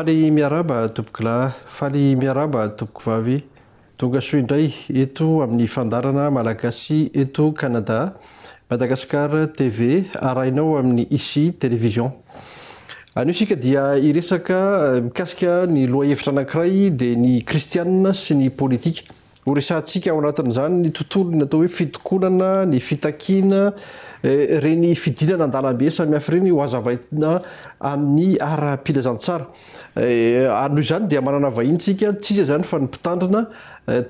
Faly miaraba tompokolahy, faly miaraba tompoko vavy, tonga soa indray eto amin'ny fandarana malagasy eto Canada, Madagascar TV, arahinao amin'ny Ici Télévision. Anio sika dia iresaka mikasika ny loha-hevitra anankiray dia ny kristianina sy ny politika. Ho resahantsika ao anatin'izany ny tontolo natao hoe fitokonana, ny fitakiana, reny fidinana an-dalambe samihafa reny ho hazavaina amin'ny ara-pilazantsara. Noho izany dia manana vahintsika tsy iza zany fa ny mpitandrina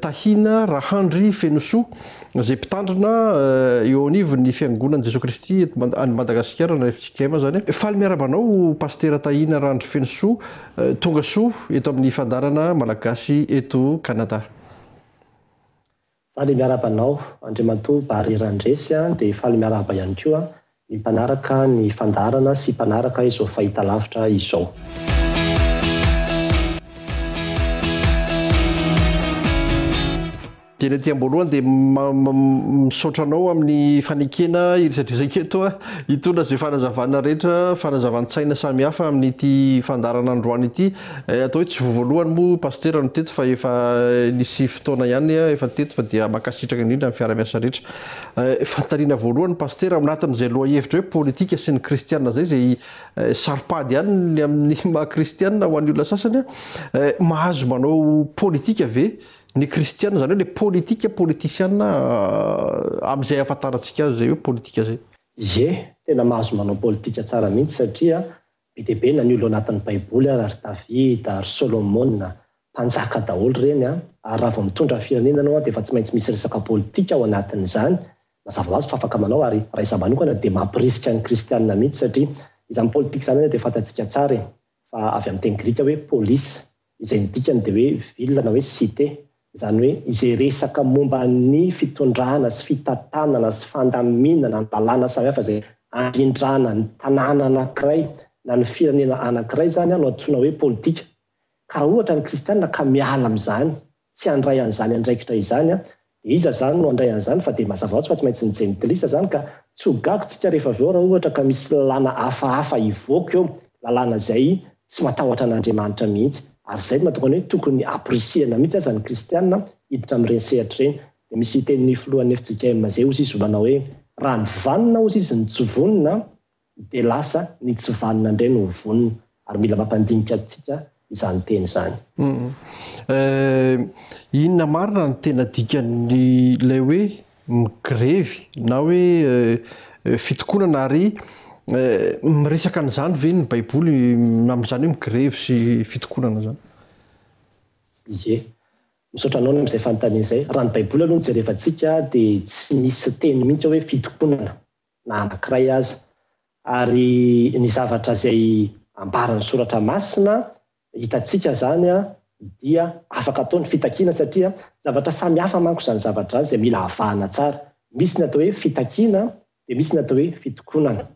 Tahina Rahandry Fenosoa izay mpitandrina eo anivon'ny fiangonan'i Jesosy Kristy any Madagasikara na FJKM zany. Faly miarabanao Pasteur Tahina Rahandry Fenosoa, tonga soa eto amin'ny fandarana malagasy eto Canada. Faly miarabanao Andriamatoa Bary Randresy dia faly miaraba ihany koa ny mpanaraka ny fandarana sy mpanaraka izao fahitalavitra izao. Tena ty amboalohany dia misaotranao amin'ny fanekena iresadresaka eto hitondra izay fanazavana rehetra, fanazavan-tsaina samihafa amin'ity fandarana androany ity. Atao hoe tsy voalohany moa pasteur no teto fa efa nisy fotoana ihany efa teto fa dia makasitraka indrindra amin'ny fiara-miasa rehetra. Fantariana voalohany pasteur anatin'izay loha-hevitra hoe politika sy ny kristianina zay saripady ihany amin'ny maha-kristianina ho an'ny olona sasany mahazo manao politika ve ny kristianina zany hoe le politika politisianina amin'izay ahafantarantsika azy zay hoe politika zay. Tena mahazo manao politika tsara mihitsy satria be dia be na ny olo anatin'ny baiboly ary Davida ary Solomona mpanjaka daholo reny ary raha vao mitondra firenena anao dia efa tsy maintsy misy resaka politika ao anatin'izany. Mazava ho azy fa afaka manao ary raha iza manokana dia mampirisika ny kristianina mihitsy satria izany politika zany dia fantatsika tsara fa avy amin'ny teny grika hoe polisy izay ny dikany dia hoe ville na hoe cité. Izany hoe izay resaka momba ny fitondrana sy fitantanana sy fandaminana ny lalàna samihafa izay andrindrana ny tanàna anankiray na ny firenena anankiray zany no antsoina hoe politika. Ka ohatra ny kristianina ka miala amin'izany tsy handray an'izany andraikitra izany dia iza zany no handray an'izany fa dia mazava ho azy fa tsy maintsy ny jentilisa zany ka tsy ho gagotsika rehefa avy eo raha ohatra ka misy lalàna hafahafa hivoaka eo lalàna izay tsy matahotra an'Andriamanitra mihitsy. Ary izay no mahatonga hoe tokony aprisihana mihitsy aza ny kristianina hiditra amin'ireny sehatra ireny. Dia misy tenin'ny filohan'ny FJKM zay ozy izy olana hoe raha ny vanina ozy izy ny tsy vonina dia lasa ny tsy vanina indray no vonina. Ary mila mampandinika antsika izany teny izany. Inona marina ny tena dikan'ny ilay hoe migrevy na hoe fitokonana ary miresaka an'izany ve ny baiboly amin'izany hoe migrevy sy fitokonana zany? Misaotra anao amin'izay fanontaniana izay. Raha ny baiboly aloha no jerevantsika dia tsy misy teny mihitsy hoe fitokonana na anankiray aza. Ary ny zavatra izay ambaran'ny soratra masina hitantsika zany dia afaka ataony fitakiana satria zavatra samihafa manko izany zavatra izay mila avahana tsara. Misy ny atao hoe fitakiana dia misy ny atao hoe fitokonana.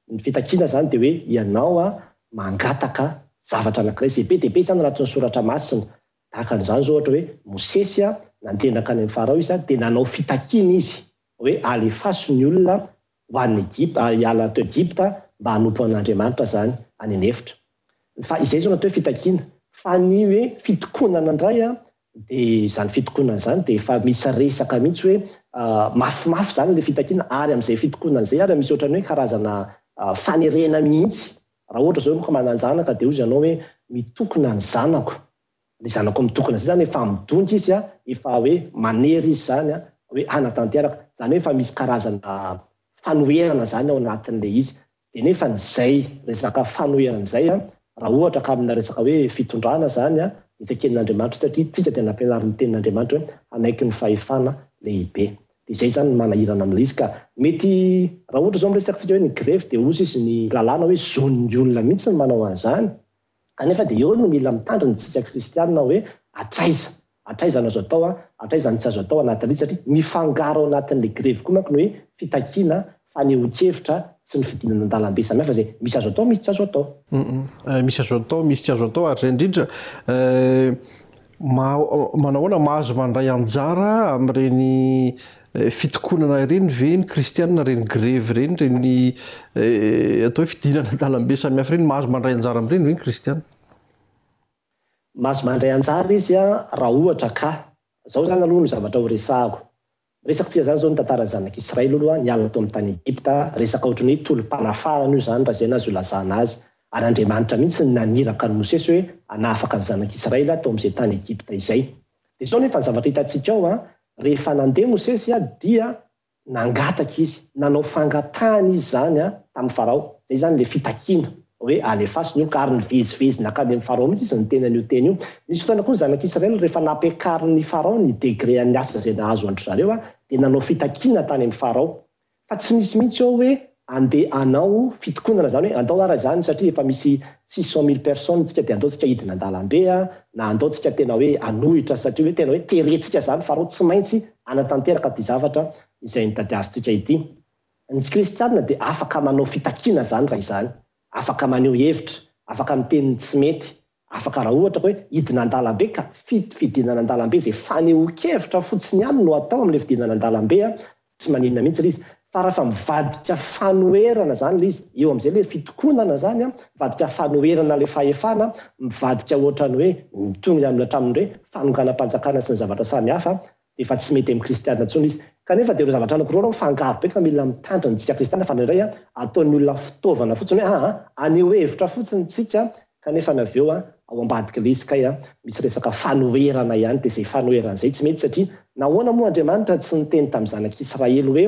Ny fitakiana zany dia hoe ianao mangataka zavatra anankiray izay be dia be zany anatin'ny soratra masina. Tahaka an'izany zao ohatra hoe Mosesy nandehanaka any amin'ny Farao izy dia nanao fitakiana izy hoe alefaso ny olona ho an'ny Egypta, hiala ato Egypta mba hanompo an'Andriamanitra zany any anefitra. Fa izay zao natao hoe fitakiana. Fa ny hoe fitokonana indray dia izany fitokonana izany dia efa misy resaka mihitsy hoe mafimafy zany ilay fitakiana ary amin'izay fitokonana izay ary misy ohatrany hoe karazana fanerena mihitsy. Raha ohatra zao ka manana zanaka dia hozy ianao hoe mitokona ny zanako. Ny zanako mitokona izay zany efa midonika izy efa hoe manery izy zany hoe anatanteraka. Zany hoe efa misy karazana fanoherana zany ao anatin'ilay izy. Dia nefa n'izay resaka fanoherana izay raha ohatra ka amina resaka hoe fitondrana zany itsaken'Andriamanitra satria tsika dia nampianarin'ny tenin'Andriamanitra hoe anaiky ny fahefana lehibe. Dia izay zany manahirana amin'ilay izy ka mety raha ohatra zao miresaka tsika hoe ny grevy dia ozy izy ny lalàna hoe zon'ny olona mihitsy ny manao an'izany. Kanefa dia eo no mila mitandrina tsika kristianina hoe atraiza no azo atao atraiza ny tsy azo atao anatin'izy satria mifangaro ao anatin'ilay grevy koa manko no hoe fitakiana fanehoan-kevitra sy ny fidinana an-dalambe samihafa izay misy azo atao misy tsy azo atao. Misy azo atao misy tsy azo atao ary izay indrindra manahoana mahazo mandray anjara amin'ireny fitokonana ireny ve ny kristianina reny grevy reny reny atao hoe fidinana an-dalambe samihafa reny mahazo mandray anjara amin'ireny ve ny kristianina? maso mandray anjara izy a raha ohatra ka zao zany aloha no zavatra ho resahako resaka tia zany zao ny tantaran'ny zanak'Israely aloha niala tao amin'ny tany Egypta resaka ohatran'ny hoe tolom-panafahana io zany raha zay nazy ho lazana azy ary Andriamanitra mihitsy naniraka ny Mosesy hoe hanafaka ny zanak'Israely tao amin'izay tany Egypta izay. Dia zao nefa ny zavatra hitantsika ao rehefa nandeha Mosesy dia nangataka izy nanao fangatahana izy zany tamin'ny Farao. Zay zany le fitakiana hoe alefasiny io ka ary nivezivezy nakany amin'ny Farao mihitsy izy ny tenany io teny io. Nisy fotoana koa ny zanak'Israely rehefa nampekarin'ny Farao ny degréan'ny asa zay nahazo andry zareo dia nanao fitakiana tany amin'ny Farao. Fa tsy misy mihitsy ao hoe andeha anao fitokonana zany hoe andao ara zany satria efa misy 600,000 personnes tsika dia andao tsika hidina an-dalambe na andao tsika tena hoe anohitra satria hoe tena hoe terentsika zany Farao tsy maintsy anatanteraka ty zavatra izay nitadiavintsika ity. Ny kristianina dia afaka manao fitakiana zany raha izany, afaka maneho hevitra, afaka miteny tsy mety, afaka raha ohatra hoe hidina an-dalambe ka fidinana an-dalambe izay fanehoan-kevitra fotsiny ihany no atao amin'ilay fidinana an-dalambe tsy maninona mihitsy ilay izy. Fa raha mivadika fanoherana zany ilay izy, eo amin'izay ilay fitokonana zany mivadika fanoherana ilay fahefana, mivadika ohatrany hoe mitony amin'ny hatramin'ny hoe fanonganam-panjakana sy ny zavatra samihafa, dia efa tsy mety amin'ny kristianina intsony izy. Kanefa dia ireo zavatra anankiroa mifangaro be fa mila mitandrina tsika kristianina fa indray ataon'ny olona fitaovana fotsiny hoe aneho hevitra fotsiny tsika kanefa naveo ao ambadika ilay izy kay misy resaka fanoherana ihany dia izay fanoherana izay tsy mety satria nahoana moa Andriamanitra tsy niteny tamin'ny zanak'Israely hoe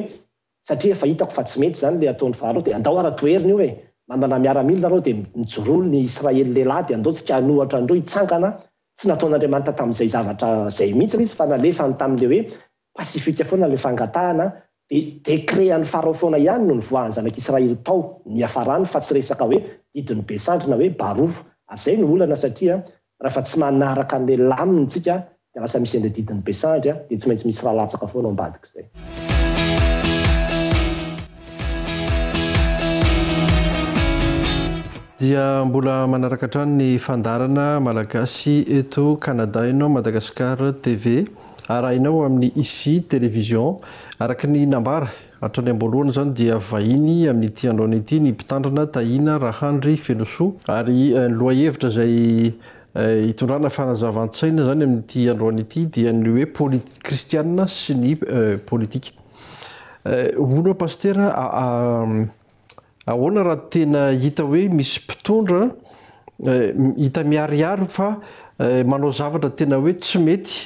satria efa hitako fa tsy mety zany ilay ataon'ny Farao dia andao ara toerina io hoe manana miaramila nareo dia mijoroly ny Israely lehilahy dia andao tsika hanohatra andreo hitsangana. Tsy nataon'Andriamanitra tamin'izay zavatra izay mihitsy izy fa nalefany tamin'ilay hoe pasifika foana ilay fangatahana dia dekréan'ny Farao foana ihany no nivoahan'ny zanak'Israely tao ny hafarany fa tsy resaka hoe didiny be sandrina hoe barofo. Ary izay no olana satria raha tsy manaraka an'ilay laminy tsika dia lasa misy an'ilay didiny be sandry dia tsy maintsy misy raha latsaka foana ao ambadika izay. Dia mbola manaraka hatrany ny fandarana malagasy eto Canada ianao Madagasikara TV arahinao amin'ny ICI télévision araka ny nambara hatrany amboloana zany dia vahiny amin'ity androany ity ny mpitandrana Tahina Rahandry Fenosoa ary ny lohahevitra izay hitondrana fanazavan-tsaina zany amin'ity androany ity dia ny hoe kristianina sy ny politika. Hono pastera ahoana raha tena hita hoe misy mpitondra hita miariary fa manao zavatra tena hoe tsy mety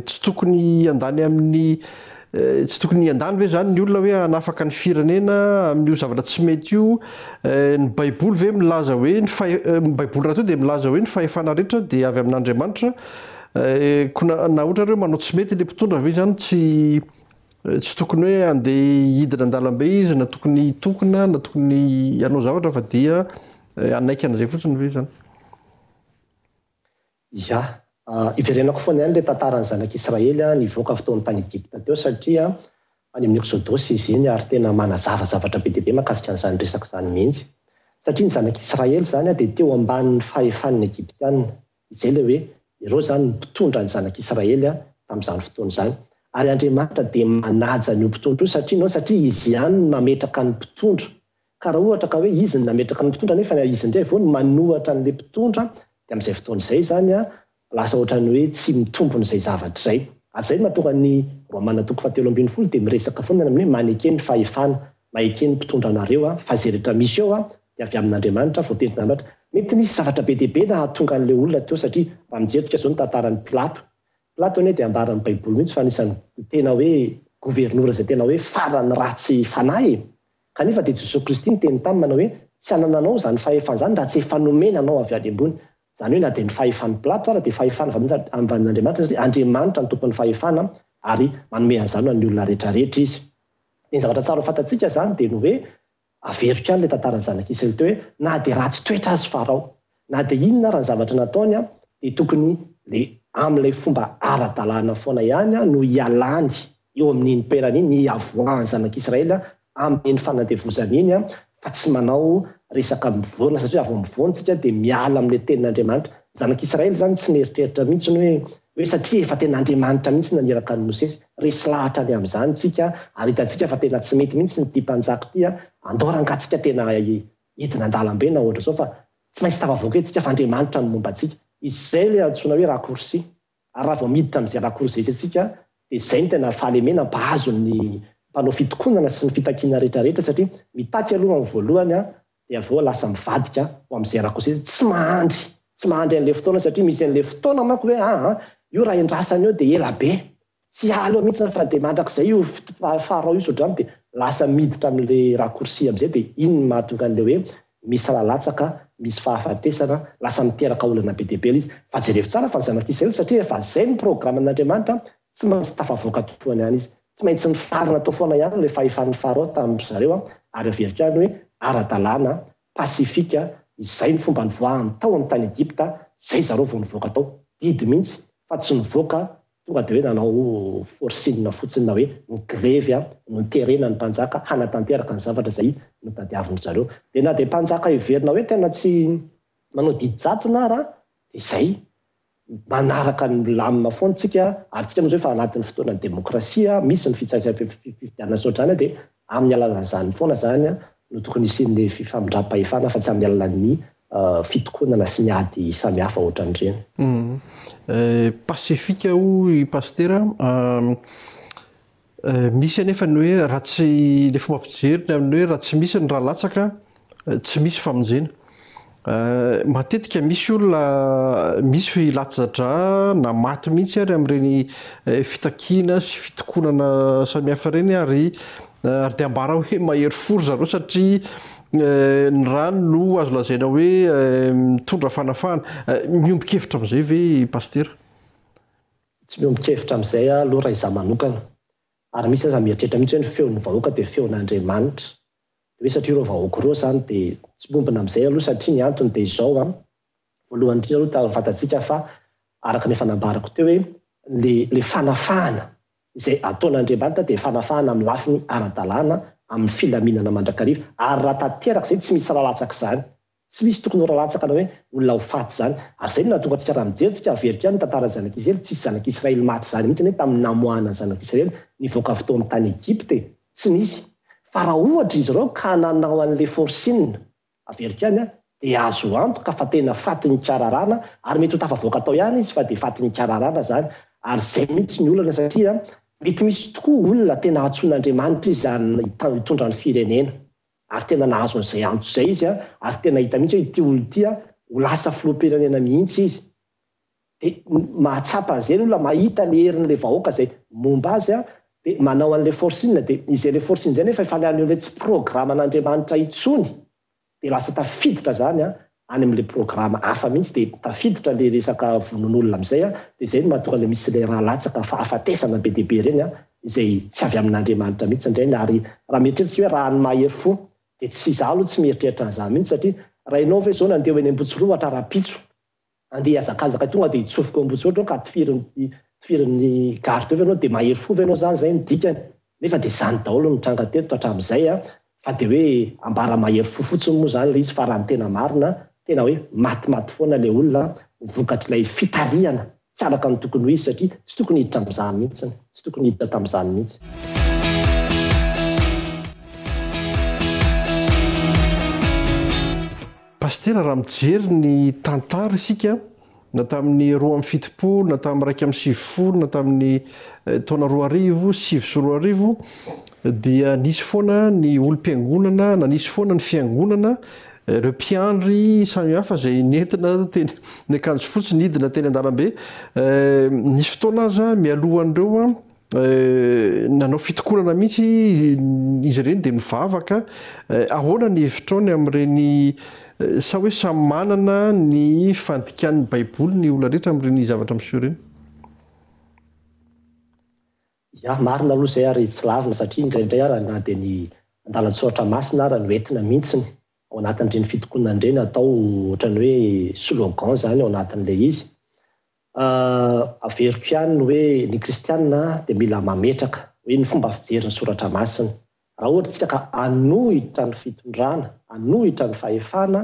tsy tokony andany amin'ny tsy tokony andany ve zany ny olona hoe hanafaka ny firenena amin'io zavatra tsy mety io. Ny baiboly ve milaza hoe ny baiboly raha to dia milaza hoe ny fahefana rehetra dia avy amin'Andriamanitra na ohatra reo manao tsy mety ilay mpitondra ve zany tsy tokony hoe andeha hidina an-dalambe izy na tokony tokona na tokony hanao zavatra fa dia anaikana izay fotsiny ve zany. Ya iverenako foana ihany ilay tantaran'ny zanak'Israely nivoaka fotoan'ny tany Egypta teo satria any amin'ny Exodosy izy iny ary tena manazava zavatra be dia be mahakasika an'izany resaka izany mihitsy satria ny zanak'Israely zany dia teo ambanin'ny fahefan'ny Egyptianina izay ilay hoe ireo zany mpitondra ny zanak'Israely tamin'izany fotoana izany. Ary Andriamanitra dia manaja ny mpitondra io satria izy ihany mametraka ny mpitondra. Ka raha ohatra ka hoe izy ny nametraka ny mpitondra nefa izy indray vao manohatra an'ilay mpitondra dia amin'izay fotoana izay zany lasa ohatrany hoe tsy mitombony izay zavatra izay. Ary izay mahatonga ny Romana 7:12 dia miresaka foana amin'ny hoe manekeny fahefana, mahekeny mpitondra anareo fa izay rehetra misy eo dia avy amin'Andriamanitra voatenin'Andriamanitra. Mety nisy zavatra be dia be na hahatonga an'ilay olona teo satria raha mijery zao ny tantaran'ny Pilato. Pilato dia ambaran'ny baiboly mihitsy fa anisan'ny tena hoe gouvernoura izay tena hoe farany ratsy fanahy. Kanefa dia Jesosy Kristy ny teny taminy manao hoe tsy hanananao zany fahefana zany raha tsy efa nomenanao avy any ambony. Zany hoe na dia ny fahefan'ny Pilato ara dia fahefana ambanin'Andriamanitra satria Andriamanitra ny tompon'ny fahefana ary manome an'izany ny olona rehetrarehetra izy. Ny zavatra tsara ho fantatsika zany dia ny hoe averika any ilay tantaran'ny zanak'Israely teo hoe na dia ratsy toetra azy Farao, na dia inona raha ny zavatra nataony dia tokony amin'ilay fomba ara-dalàna foana ihany no hialany eo amin'iny toerana iny ny avoahan'ny zanak'Israely amin'ny fanadevozana iny fa tsy manao resaka mivoana satria vao mivoana tsika dia miala amin'ilay tenin'Andriamanitra. Zanak'Israely zany tsy nieritreritra mihitsy hoe satria efa tena Andriamanitra mihitsy naniraka ny Mosesy resy lahatra any amin'izany tsika ary hitantsika fa tena tsy mety mihitsy ny ty mpanjaka ty andao rangatsika tena hidina an-dalambe na ohatra zao fa tsy maintsy tafavoaka tsika fa Andriamanitra no momba antsika. izay le antsoina hoe rakorsi ary raha vao miditra amin'izay rakorsi izy atsika dia izay ny tena fahalemena mpahazo ny mpanao fitokonana sy ny fitakiana rehetrarehetra satria mitaky aloha amin'ny voalohany dia aveo lasa mivadika ho amin'izay rakorsi tsy mahandry an'ilay fotoana satria misy an'ilay fotoana manko hoe io raha endrasany eo dia ela be tsy alo mihitsy fa dia mandrak'izay io farao io sodrano dia lasa miditra amin'ilay rakorsi amin'izay dia iny ny mahatonga an'ilay hoe misy lalatsaka misy fahafatesana lasa miteraka olana be dia be izy fa jerevy tsara fa ny zanak'Israely satria efa izay ny programan'Andriamanitra tsy maintsy tafavoaka tofoany ihany izy tsy maintsy ny farina tao foana ihany ilay fahefan'ny farao tamin'ny zareo ary averika any hoe ara-dalàna pasifika izay ny fomba nivoahany tao amin'ny tany Egipta izay zareo vao nivoaka tao didy mihitsy fa tsy nivoaka tonga dia hoe nanao forsinina fotsiny na hoe nigrevy no niterena ny mpanjaka hanatanteraka ny zavatra izay notadiaviny zareo dia na dia mpanjaka iverina hoe tena tsy manao didy-jatona dia izay manaraka ny lamina foantsika ary tsika moa zao efa anatin'ny fotoanany demokrasia misy ny fifidianana sotrany dia amin'ny alalan'izany foana zany no tokony isin'le fifamindram-pahefana fa tsy amin'ny alalan'ny fitokonana sy ny ady samihafa ohatran'ireny. Pasifika ho i pastera misy anefa ny hoe raha tsy le fomba fijeriny amin'ny hoe raha tsy misy ny raha latsaka tsy misy famonjena. Matetika misy olona misy latsatra na maty mihitsy ary amin'ireny fitakiana sy fitokonana samihafa ireny ary dia ambara hoe mahery foro zareo satria ny rano no azo lazaina hoe mitondra fanafana. Miombon-kevitra amin'izay ve pastera? Tsy miombon-kevitra amin'izay aloha raha izaho manokana ary misy aza mieritreritra mihitsy hoe ny feon'ny vahoaka dia feon'Andriamanitra hoe satria ireo vahoaka ireo zany dia tsy mombona amin'izay aloha satria ny antony dia izao voalohany indrindra aloha fantatsika fa araka ny efa nambarako teo hoe le fanafahana izay ataon'Andriamanitra dia fanafahana amin'ny lafiny ara-dalàna amin'ny filaminana mandrakariva ary raha tanteraka izay tsy misy rahalatsaka izany tsy misy tokony rahalatsaka na hoe olona ho faty izany ary izay no nahatonga antsika raha mijery tsika averika ny tantara zanak'Israely tsisy zanak'Israely maty izany mihitsy hoe tamin'ny namoahana zanak'Israely nivoaka avy tao amin'ny tany Egipta tsy nisy fa raha ohatra izy ireo ka nanao an'ilay forsinina averika any dia azo antoka fa tena fatin'ny kararana ary mety ho tafavoaka tao ihany izy fa dia fatin'ny kararana zany ary izay mihitsy ny olana satria mety misy tokoa olona tena antsoin'Andriamanitra izy zany hitondra ny firenena ary tena nahazo an'izay antso izay izy ary tena hita mihitsy hoe ity olo ity ho lasa filoham-pirenena mihitsy izy dia mahatsapa an'izay olona mahita ny herin'ilay vahoaka izay momba azy dia manao an'ilay forsinina dia izay ilay forsinina izay nefa efa ilay tsy programan'Andriamanitra intsony dia lasa tafiditra zany any amin'ilay programa hafa mihitsy dia tafiditra ilay resaka vonon'olona amin'izay dia izay no mahatonga ilay misy ilay raha latsaka fa hafatesana be dia be ireny izay tsy avy amin'Andriamanitra mihitsy indray ary raha mieritreritra hoe raha ny mahery fo dia tsy izaho aloha tsy mieritreritra an'izany mihitsy satria raha ianao ve izao nandeha eny Ambotsorova rapitso andeha hazakazaka tonga dia hitsofoka Ambotsorova ka tifirin'ny gary teo ve ianao dia mahery fo ve ianao zany izay ny dikany nefa dia izany daholo mitranga teto hatramin'izay fa dia hoe ambara mahery fo fotsiny moa zany ilay izy fa raha ny tena marina tena hoe matimaty foana ilay olona vokatr'ilay fitariana tsy alaka ny tokony ho izy satria tsy tokony hiditra amin'izany mihitsy tsy tokony hiditra tamin'izany mihitsy. Pastera raha mijery ny tantara isika na tamin'ny 2007 na tamin'ny 2020 na tamin'ny taona 2010 dia nisy foana ny olom-piangonana na nisy foana ny fiangonana ireo mpiandry samihafa izay nentina ny akanjo fotsy nidina teny an-dalambe nisy fotoana aza mialohan'ireo nanao fitokonana mihitsy izy ireny dia mivavaka ahoana ny hevitraony amin'ireny sa hoe samy manana ny fandikan'ny baiboly ny olona rehetra amin'ireny zavatra miseho ireny? Marina aloha izay ary tsy lavina satria indraindray ary na dia ny andalan-tsoratra masina ary no entina mihitsiny ao anatin'ireny fitokonana ireny atao ohatran'ny hoe slogan zany ao anatin'ilay izy. Averiko ihany hoe ny kristianina dia mila mametraka hoe ny fomba fijery ny soratra masina. Raha ohatra tsika ka anohitra ny fitondrana, anohitra ny fahefana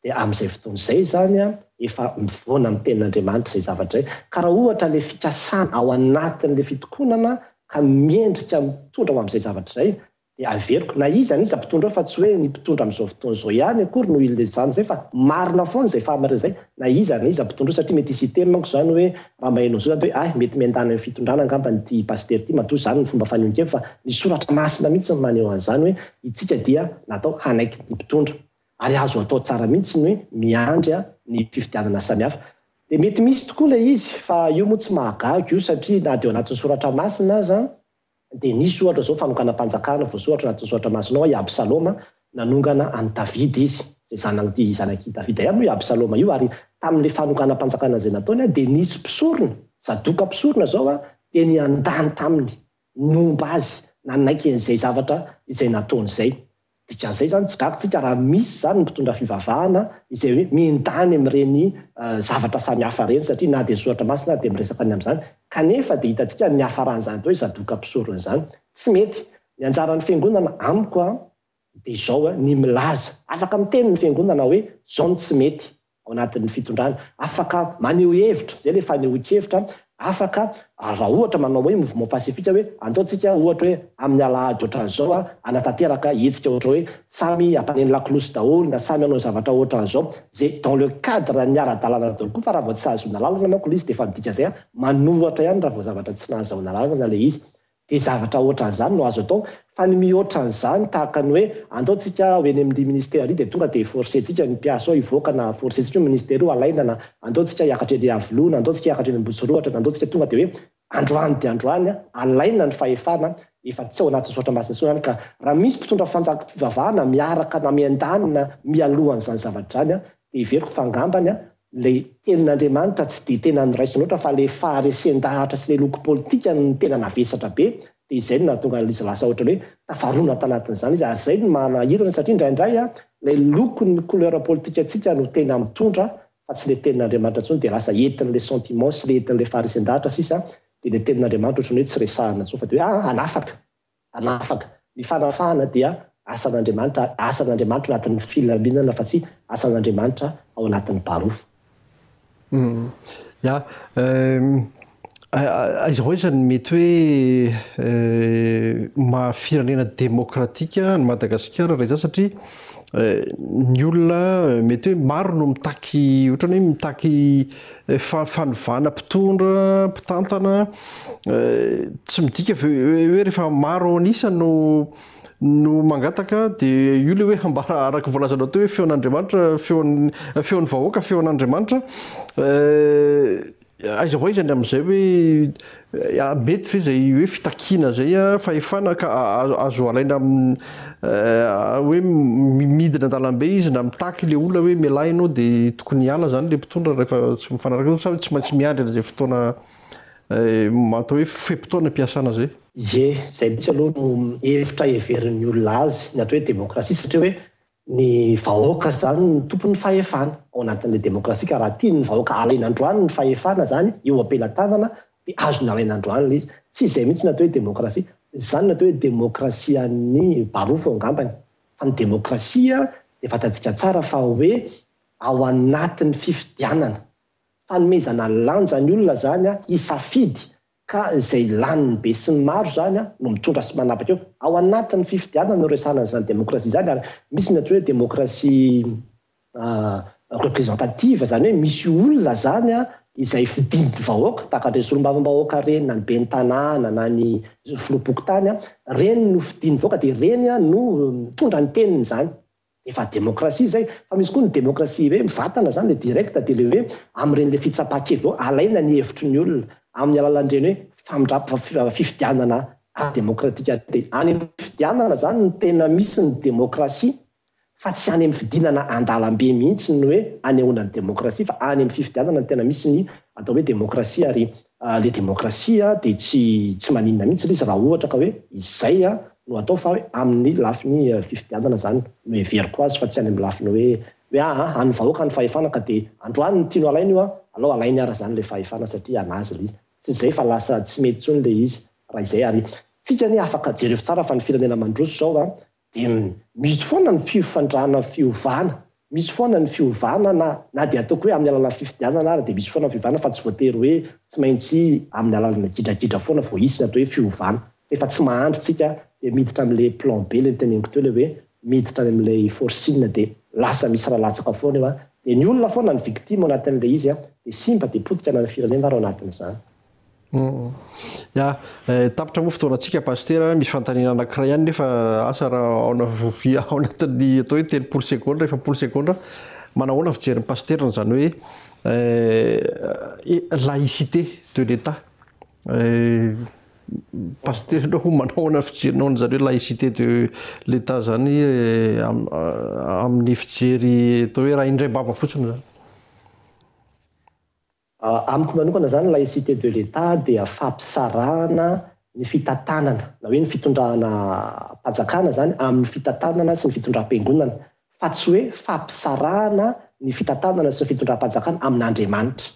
dia amin'izay fotoana izay zany efa mivoana amin'ny tenin'Andriamanitra izay zavatra izay. Ka raha ohatra ilay fikasana ao anatin'ilay fitokonana ka miendrika mitondra ho amin'izay zavatra izay dia averiko na izy aniza mpitondra fa tsy hoe ny mpitondra amin'izao fotoana izao ihany akory no ilezany zay fa marina foana zay famare zay na iza mpitondra satria mety hisy teny manko zany hoe raha mahainao zao zany hoe mety miandana amin'ny fitondrana angambany ty paster ty matoa zany ny fomba fanehoan-kevitra fa ny soratra masina mihitsy maneho an'izany hoe itsika dia natao hanaiky ny mpitondra ary azo atao tsara mihitsy ny hoe miandry ny fifidianana samihafa dia mety misy tokoa ilay izy fa io moa tsy mahagaga io satria na dia ao anatin'ny soratra masina aza dia nisy ohatra zao fanokana-panjakana voasoratra anatin'ny soratra masina ao i Absaloma nanongana any Davida izy zay zanaky Davida ihany io Absaloma io ary tamin'ilay fanokana-panjakana zay nataony dia nisy mpisorona Sadoka mpisorona zao dia niandany taminy nomba azy nanaiky an'izay zavatra izay nataony izay dikan'izay zany tsy gaga tsika raha misy zany ny mpitondra fivavahana izay hoe miendany amin'ireny zavatra samihafa reny satria na dia soratra masina dia miresaka any amin'izany kanefa dia hitantsika ny hafaran'izany tao hoe Sadoka mpisorona zany tsy mety ny anjaran'ny fiangonana amiko dia izao ny milaza afaka miteny ny fiangonana hoe zao no tsy mety ao anatin'ny fitondrana afaka maneho hevitra zay le fanehoan-kevitra afaka raha ohatra manao hoe mouvement pacifique hoe andaontsika ohatra hoe amin'ny alahady ohatran'izao anatanteraka hetsika ohatra hoe samy ampaneny lakolosy daholo na samy anao zavatra ohatran'izao zay dans le cadre ny ara-dalàna daholo koa fa raha vao tsy ahazona lalana manko le izy dia fa midika zay manohatra ihany raha vao zavatra tsy nahazaona lalana le izy dia zavatra ohatran'izany no azo atao fa ny mihoatran'izany tahaka ny hoe andaontsika hoe ny amin'ny ministère dia tonga dia forcentsika ny mpiasa ao hivoaka na forcentsika ministère io alaina na andaontsika hiakatra eny Avilo na andaontsika hiakatra eny Ambohitsirohatra na andaontsika tonga dia hoe androany dia androany alaina ny fahefana efa tsy ao anatin'ny soratra masina izany ka raha misy mpitondra fivavahana miaraka na miandanina mialohan'izany zavatra zany dia iveriko fangambany ilay tenin'Andriamanitra tsy dia tena nyraisin'ohatra fa ilay faharesen-dahatra sy ilay loko politika ny tena navesatra be dia izay no nahatonga izy lasa ohatra hoe tafarona tanatin'izany izy ary izay no manahirana satria indraindray ilay lokony couleur politika antsika no tena mitondra fa tsy ilay tenin'Andriamanitra intsony dia lasa entin'ilay sentiment sy ilay entin'ilay faharesen-dahatra sisa dia ilay tenin'Andriamanitra ohatrany hoe tsy resahana intsony fa dia hoe anafaka ny fanafahana dia asan'Andriamanitra anatin'ny filaminana fa tsy asan'Andriamanitra ao anatin'ny barofo. Izao hoe zany mety hoe mahafirenena demokratika ny Madagasikara raha izany satria ny olona mety hoe maro no mitaky ohatrany hoe mitaky fanovana mpitondra mpitantana tsy midika hoe rehefa maro anisa no mangataka dia io le hoe hambara araka voalazanao teo hoe feon'Andriamanitra feon'ny vahoaka feon'Andriamanitra aiza ho izany amin'izay hoe mety fe zay hoe fitakiana zay fahefana ka azo alaina hoe midina an-dalambe izy na mitaky le olona hoe mialay ianao dia tokony hiala zany le mpitondra rehefa tsy mifanaraka sa tsy maintsy miandry an'izay fotoana atao hoe fe-potoana ampiasana zay. Zay mitsy aloha no hevitra heverin'ny olona azy ny atao hoe demokrasia satria hoe ny vahoaka zany ny tompon'ny fahefana ao anatin'ilay demokrasia ka raha tiany ny vahoaka alaina androany ny fahefana zany eo ampelantanana dia azony alaina androany le izy tsy izay mihitsy natao hoe demokrasia zany natao hoe demokrasia ny barofo angambany fa ny demokrasia dia fantatsika tsara fa hoe ao anatin'ny fifidianana fanomezana lanja ny olona zany hisafidy ka izay laniny be sy ny maro zany no mitondra sy manapaka eo ao anatin'ny fifidianana no resanan'izany demokrasia zany ary misy ny atao hoe demokrasia représentative zany hoe misy olona zany izay fidin'ny vahoaka tahaka ny solombavam-bahoaka reny na ny ben'ny tanàna na ny filompokotany reny no fidin'ny vahoaka dia reny no mitondra ny teniny zany efa demokrasia zay fa misy koa ny demokrasia hoe mivatana zany le directa dia le hoe amin'ireny le fitsapakevy alaina ny hevitry ny olona amin'ny alalan'ireny hoe famindrapa fifidianana demokratika dia any amin'ny fifidianana zany no tena misy ny demokrasia fa tsy any amin'ny fidinana an-dalambe mihitsy ny hoe anehoana ny demokrasia fa any amin'ny fifidianana no tena misy ny atao hoe demokrasia ary le demokrasia dia tsy maninona mihitsy izy raha ohatra ka hoe izay no atao fa hoe amin'ny lafiny fifidianana zany no heveriko azy fa tsy any amin'ny lafiny hoe any vahoaka ny fahefana ka dia androany ny tiano alaina io alao alainy ara zany le fahefana satria anazy le izy tsy izay fa lasa tsy mety tsony le izy raha izay ary tsika ny afaka jereo tsara fa ny firenena mandroso zao dia misy foana ny fifandrana fiovana misy foana ny fiovana na dia ataoko hoe amin'ny alalana fifidianana ary dia misy foana fiovana fa tsy voatery hoe tsy maintsy amin'ny alalana gidragidra foana vao isy ny atao hoe fiovana efa tsy mahandry tsika dia miditra amin'ilay plan B le teneniko teo le hoe miditra any amin'ilay forcine dia lasa misy raha latsaka foana eo a dia ny olona foana ny victime ao anatin'ilay izy a dia simba dia potika na ny firenena rao anatin'izany. Ya tapitra moa fotoanantsika pastera misy fantanina anankiray ihany nefa asa raha ao anatin'ny atao hoe 30 sekondra 40 sekondra manahoana fijerin'ny pastera zany hoe laïcité de l'État. Pastera nao manahoana fijerinao an'izany hoe laïcité de l'État zany amin'ny fijery atao hoe raha indray bava fotsiny zany. Amiko manokana zany laïcité de l'État dia fampisarahana ny fitantanana na hoe ny fitondrana mpanjakana zany amin'ny fitantanana sy ny fitondram-piangonana fa tsy hoe fampisarahana ny fitantanana sy ny fitondram-panjakana amin'Andriamanitra.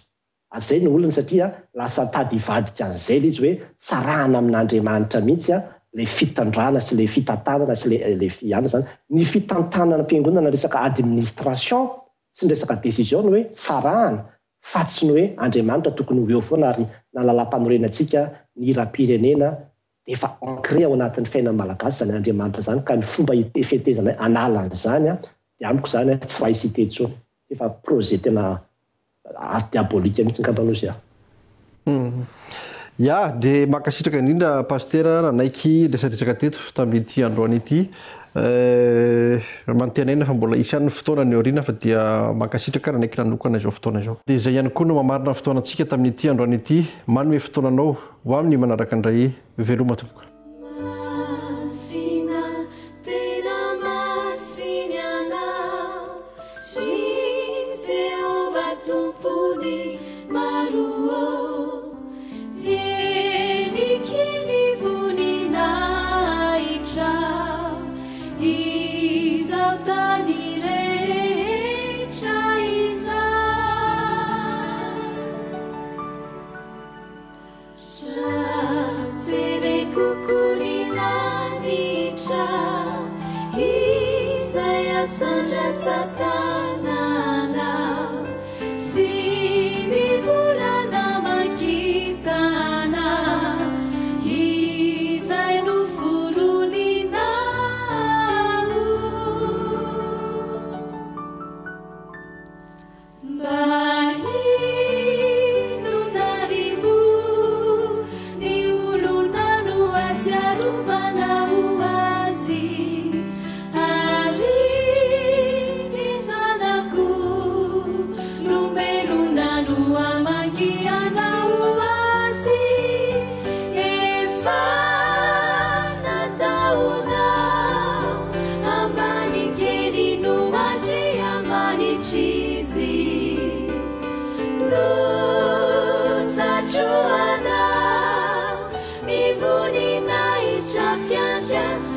Azay ny olona satria lasa tady hivadika an'izay le izy hoe sarahana amin'Andriamanitra mihitsy le fitandrana sy le fitantanana sy le fiana zany. Ny fitantanana am-piangonana resaka administration sy ny resaka décision ny hoe sarahana fa tsy ny hoe Andriamanitra tokony ho eo foana ary nalala-panorenantsika ny hiram-pirenena dia efa ancré ao anatin'ny fiainana malagasy zany Andriamanitra zany ka ny fomba ifetezana anala an'izany dia amiko zany tsy laïcité intsony efa projet tena diabolika mihitsy ngambano izy Ya dia makasitraka indrindra pastera nanaiky resadresaka teto tamin'ity androany ity mantenaina fa mbola isany fotoana ny aoriana fa dia makasitraka nanaiky nanokana izao fotoana izao. Dia izay ihany koa no mamarina fotoanantsika tamin'ity androany ity manome fotoananao ho amin'ny manaraka indray veloma tompoka. Sandra Satanana Sini Vulana Makitana Isainu Furunina Bahinu Narimu Diulunanu Aziaruvana Uazi Joanna, mi vuni na icha fiancha.